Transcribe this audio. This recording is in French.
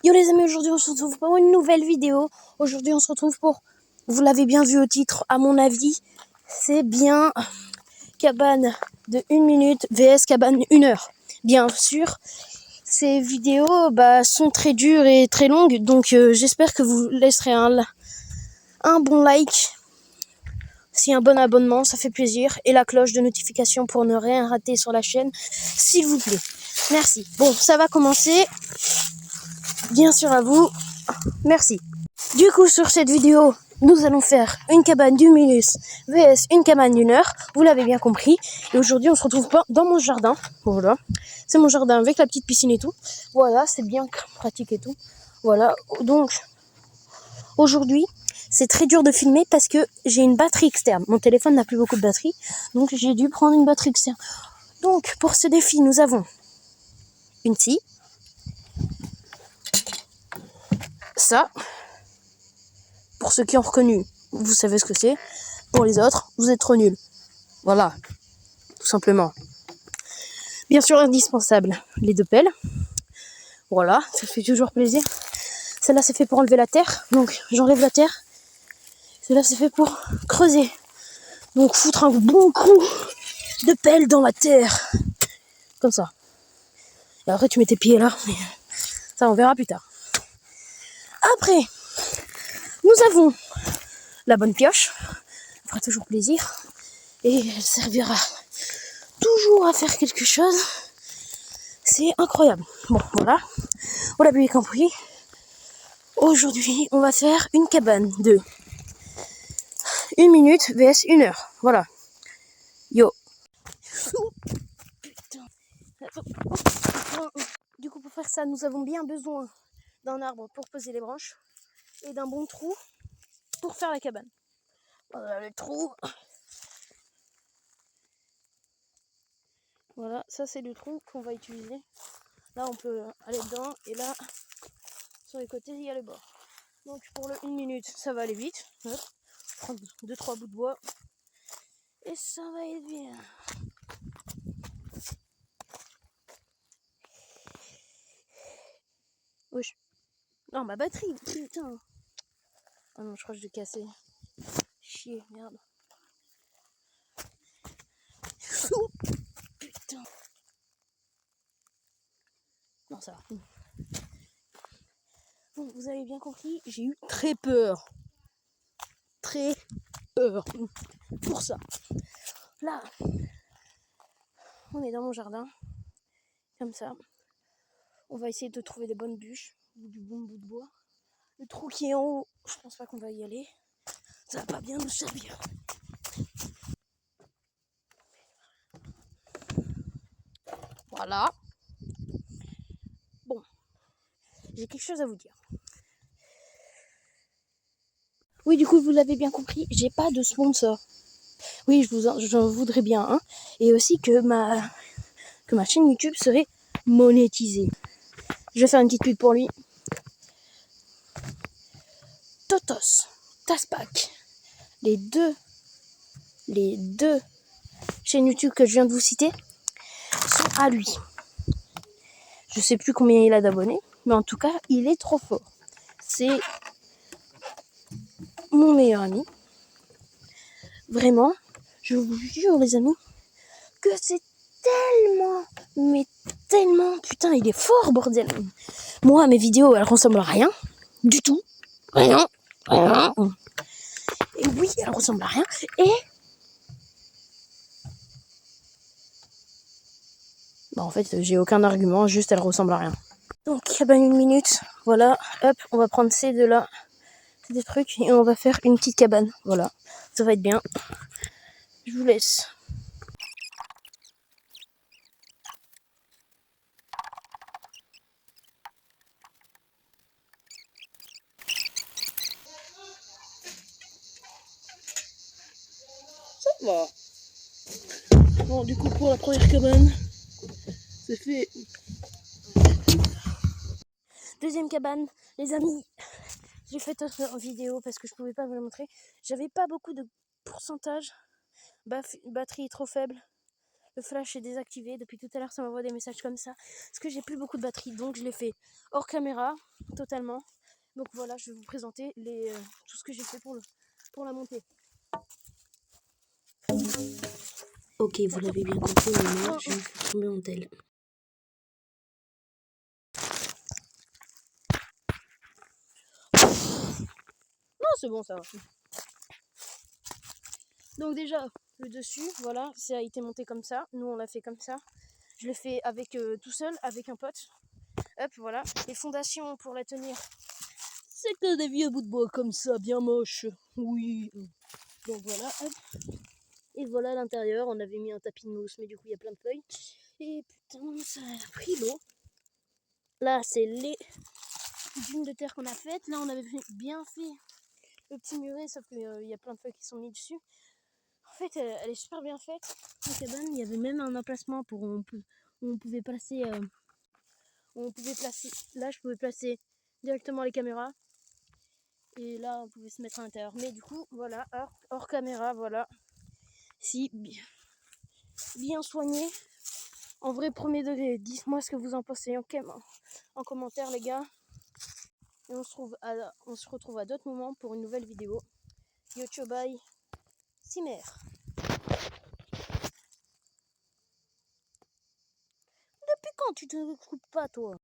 Yo les amis, aujourd'hui on se retrouve pour une nouvelle vidéo. Aujourd'hui on se retrouve pour, vous l'avez bien vu au titre, à mon avis, c'est bien cabane de 1 minute vs cabane 1 heure. Bien sûr, ces vidéos sont très dures et très longues, donc j'espère que vous laisserez un bon like, si un bon abonnement, ça fait plaisir, et la cloche de notification pour ne rien rater sur la chaîne, s'il vous plaît. Merci. Bon, ça va commencer. Bien sûr à vous. Merci. Du coup, sur cette vidéo, nous allons faire une cabane d'1 minute vs une cabane d'1 heure. Vous l'avez bien compris. Et aujourd'hui, on se retrouve dans mon jardin. Voilà. C'est mon jardin avec la petite piscine et tout. Voilà, c'est bien pratique et tout. Voilà. Donc, aujourd'hui, c'est très dur de filmer parce que j'ai une batterie externe. Mon téléphone n'a plus beaucoup de batterie. Donc, j'ai dû prendre une batterie externe. Donc, pour ce défi, nous avons une scie. Ça. Pour ceux qui ont reconnu, vous savez ce que c'est. Pour les autres, vous êtes trop nuls. Voilà, tout simplement. Bien sûr, indispensable, les 2 pelles. Voilà, ça fait toujours plaisir. Celle-là, c'est fait pour enlever la terre. Donc, j'enlève la terre. Celle-là, c'est fait pour creuser. Donc, foutre un bon coup de pelle dans la terre. Comme ça. Et après, tu mets tes pieds là. Mais ça, on verra plus tard. Après, nous avons la bonne pioche. Ça fera toujours plaisir. Et elle servira toujours à faire quelque chose. C'est incroyable. Bon, voilà. Vous l'avez compris. Aujourd'hui, on va faire une cabane de 1 minute vs 1 heure. Voilà. Yo. Du coup, pour faire ça, nous avons bien besoin d'un arbre pour poser les branches et d'un bon trou pour faire la cabane. Voilà le trou. Voilà, ça c'est le trou qu'on va utiliser. Là, on peut aller dedans et là, sur les côtés, il y a les bords. Donc, pour le 1 minute, ça va aller vite. Hop. Prendre 2-3 bouts de bois et ça va être bien. Wesh. Non, ma batterie, putain. Oh non, je crois que je l'ai cassé. Chier, merde. Putain. Non, ça va. Bon, vous avez bien compris, j'ai eu très peur. Très peur. Pour ça. Là, on est dans mon jardin. Comme ça. On va essayer de trouver des bonnes bûches. Ou du bon bout de bois. Le trou qui est en haut, je pense pas qu'on va y aller. Ça va pas bien nous servir. Voilà. Bon. J'ai quelque chose à vous dire. Oui, du coup, vous l'avez bien compris, j'ai pas de sponsor. Oui, j'en voudrais bien un. Et aussi que ma chaîne YouTube serait monétisée. Je vais faire une petite pub pour lui. Totos, Taspac, les deux chaînes YouTube que je viens de vous citer sont à lui. Je sais plus combien il a d'abonnés, mais en tout cas, il est trop fort. C'est mon meilleur ami. Vraiment, je vous jure les amis, que c'est tellement, mais tellement, putain, il est fort, bordel. Moi, mes vidéos, elles ressemblent à rien, du tout. Rien. Et oui, elles ressemblent à rien. Et en fait, j'ai aucun argument, juste elles ressemblent à rien. Donc, cabane 1 minute, voilà, hop, on va prendre ces deux-là, c'est des trucs, et on va faire une petite cabane, voilà, ça va être bien. Je vous laisse. Ça va. Bon, du coup, pour la première cabane, c'est fait. Deuxième cabane, les amis, j'ai fait en vidéo parce que je pouvais pas vous la montrer. J'avais pas beaucoup de pourcentage, batterie trop faible. Le flash est désactivé. Depuis tout à l'heure, ça m'envoie des messages comme ça. Parce que j'ai plus beaucoup de batterie. Donc, je l'ai fait hors caméra, totalement. Donc, voilà, je vais vous présenter tout ce que j'ai fait pour la montée. Ok, vous l'avez bien compris, mais moi, je vais faire tomber mon tel. Non, c'est bon, ça va. Donc déjà, le dessus, voilà, ça a été monté comme ça. Nous, on l'a fait comme ça. Je l'ai fait avec tout seul, avec un pote. Hop, voilà. Les fondations pour la tenir, c'est que des vieux bouts de bois comme ça, bien moche. Oui. Donc voilà, hop. Et voilà l'intérieur. On avait mis un tapis de mousse, mais du coup, il y a plein de feuilles. Et putain, ça a pris l'eau. Là, c'est les dunes de terre qu'on a faites. Là, on avait bien fait le petit muret, sauf qu'il y a plein de feuilles qui sont mises dessus. En fait, elle est super bien faite. La cabane, il y avait même un emplacement pour où on pouvait placer. Là, je pouvais placer directement les caméras. Et là, on pouvait se mettre à l'intérieur. Mais du coup, voilà, hors caméra, voilà. Si, bien soigné. En vrai, premier degré. Dites-moi ce que vous en pensez en commentaire, les gars. Et on se retrouve à d'autres moments pour une nouvelle vidéo. Yo, ciao, bye. Cimer. Depuis quand tu te coupes pas, toi?